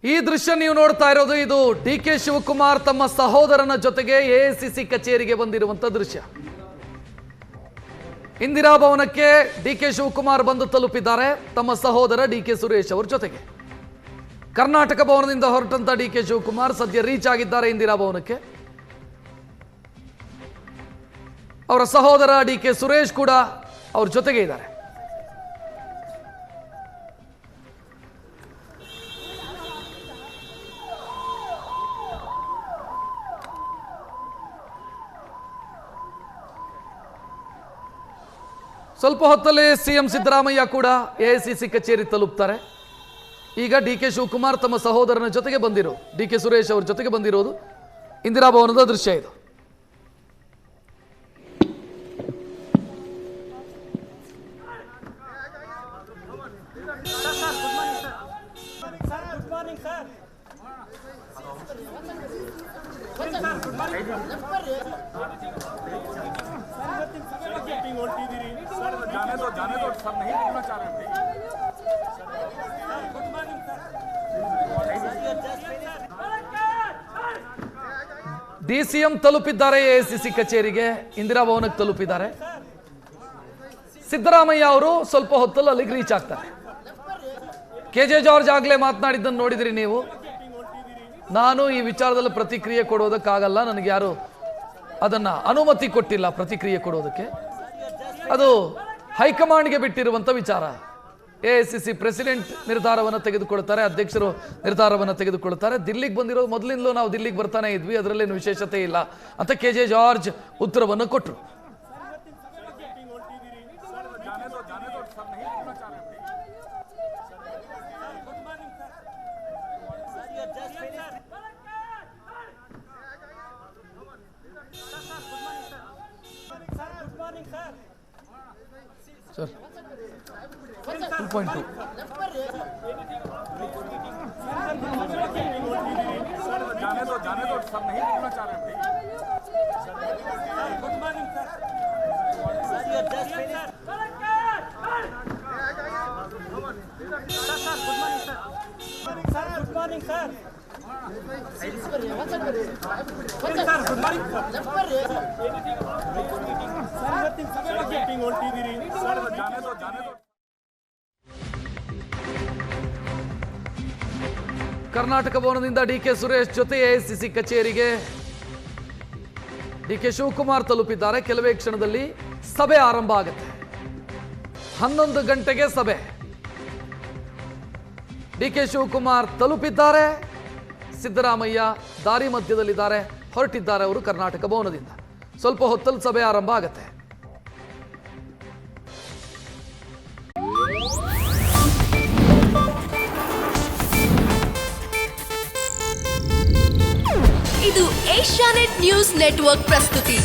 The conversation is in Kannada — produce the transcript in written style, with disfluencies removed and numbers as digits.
ಈ ದೃಶ್ಯ ನೀವು ನೋಡ್ತಾ ಇರೋದು ಇದು ಡಿ.ಕೆ. ಶಿವಕುಮಾರ್ ತಮ್ಮ ಸಹೋದರನ ಜೊತೆಗೆ ಎಐಸಿಸಿ ಕಚೇರಿಗೆ ಬಂದಿರುವಂತ ದೃಶ್ಯ. ಇಂದಿರಾ ಭವನಕ್ಕೆ ಡಿ.ಕೆ. ಶಿವಕುಮಾರ್ ಬಂದು ತಲುಪಿದ್ದಾರೆ ತಮ್ಮ ಸಹೋದರ ಡಿ.ಕೆ. ಸುರೇಶ್ ಅವರ ಜೊತೆಗೆ. ಕರ್ನಾಟಕ ಭವನದಿಂದ ಹೊರಟಂತ ಡಿ.ಕೆ. ಶಿವಕುಮಾರ್ ಸದ್ಯ ರೀಚ್ ಆಗಿದ್ದಾರೆ ಇಂದಿರಾ ಭವನಕ್ಕೆ. ಅವರ ಸಹೋದರ ಡಿ.ಕೆ. ಸುರೇಶ್ ಕೂಡ ಅವ್ರ ಜೊತೆಗೆ ಇದ್ದಾರೆ. ಸ್ವಲ್ಪ ಹೊತ್ತಲ್ಲಿ ಸಿಎಂ ಸಿದ್ದರಾಮಯ್ಯ ಕೂಡ ಎಐಸಿಸಿ ಕಚೇರಿ ತಲುಪ್ತಾರೆ. ಈಗ ಡಿ.ಕೆ. ಶಿವಕುಮಾರ್ ತಮ್ಮ ಸಹೋದರನ ಜೊತೆಗೆ ಬಂದಿರೋ ಡಿ.ಕೆ. ಸುರೇಶ್ ಅವರ ಜೊತೆಗೆ ಬಂದಿರೋದು ಇಂದಿರಾ ಭವನದ ದೃಶ್ಯ ಇದು. जाने दो सब नहीं बोलना चाह रहे हैं। ಡಿಸಿಎಂ ತಲುಪಿದ್ದಾರೆ ಎಐಸಿಸಿ ಕಚೇರಿಗೆ, ಇಂದಿರಾ ಭವನಕ್ಕೆ ತಲುಪಿದ್ದಾರೆ. ಸಿದ್ದರಾಮಯ್ಯ ಅವರು ಸ್ವಲ್ಪ ಹೊತ್ತಲ್ಲಿ ಅಲ್ಲಿಗೆ ರೀಚ್ ಆಗ್ತಾರೆ. ಕೆ.ಜೆ. ಜಾರ್ಜ್ ಆಗ್ಲೇ ಮಾತನಾಡಿದ್ದನ್ನು ನೋಡಿದ್ರಿ ನೀವು. ನಾನು ಈ ವಿಚಾರದಲ್ಲಿ ಪ್ರತಿಕ್ರಿಯೆ ಕೊಡೋದಕ್ಕಾಗಲ್ಲ, ನನಗೆ ಯಾರು ಅದನ್ನ ಅನುಮತಿ ಕೊಟ್ಟಿಲ್ಲ ಪ್ರತಿಕ್ರಿಯೆ ಕೊಡೋದಕ್ಕೆ, ಅದು ಹೈಕಮಾಂಡ್ಗೆ ಬಿಟ್ಟಿರುವಂತ ವಿಚಾರ. ಎಐಸಿಸಿ ಪ್ರೆಸಿಡೆಂಟ್ ನಿರ್ಧಾರವನ್ನು ತೆಗೆದುಕೊಳ್ತಾರೆ, ಅಧ್ಯಕ್ಷರು ನಿರ್ಧಾರವನ್ನು ತೆಗೆದುಕೊಳ್ತಾರೆ. ದಿಲ್ಲಿಗೆ ಬಂದಿರೋ ಮೊದಲಿಂದಲೂ ನಾವು ದಿಲ್ಲಿಗೆ ಬರ್ತಾನೆ ಇದ್ವಿ, ಅದರಲ್ಲೇನು ವಿಶೇಷತೆ ಇಲ್ಲ ಅಂತ ಕೆ.ಜೆ. ಜಾರ್ಜ್ ಉತ್ತರವನ್ನು ಕೊಟ್ಟರು. ಸರ್ 2.2 जाने दो सब नहीं बोलना चाह रहे हैं। Good morning sir. Good morning sir. Karnataka ಭವನದಿಂದ ಡಿ.ಕೆ. ಸುರೇಶ್ ಜೊತೆ ಎಐಸಿಸಿ ಕಚೇರಿಗೆ ಡಿ.ಕೆ. ಶಿವಕುಮಾರ್ ತಲುಪಿದ್ದಾರೆ. ಕೆಲವೇ ಕ್ಷಣದಲ್ಲಿ ಸಭೆ ಆರಂಭ ಆಗುತ್ತೆ. 11 ಗಂಟೆಗೆ ಸಭೆ. ಡಿ.ಕೆ. ಶಿವಕುಮಾರ್ ತಲುಪಿದ್ದಾರೆ. ಸಿದ್ದರಾಮಯ್ಯ ದಾರಿ ಮಧ್ಯದಲ್ಲಿದ್ದಾರೆ, ಹೊರಟಿದ್ದಾರೆ ಅವರು ಕರ್ನಾಟಕ ಭವನದಿಂದ. ಸ್ವಲ್ಪ ಹೊತ್ತಲ್ಲಿ ಸಭೆ ಆರಂಭ ಆಗುತ್ತೆ. ಇದು ಏಷ್ಯಾನೆಟ್ ನ್ಯೂಸ್ ನೆಟ್ವರ್ಕ್ ಪ್ರಸ್ತುತಿ.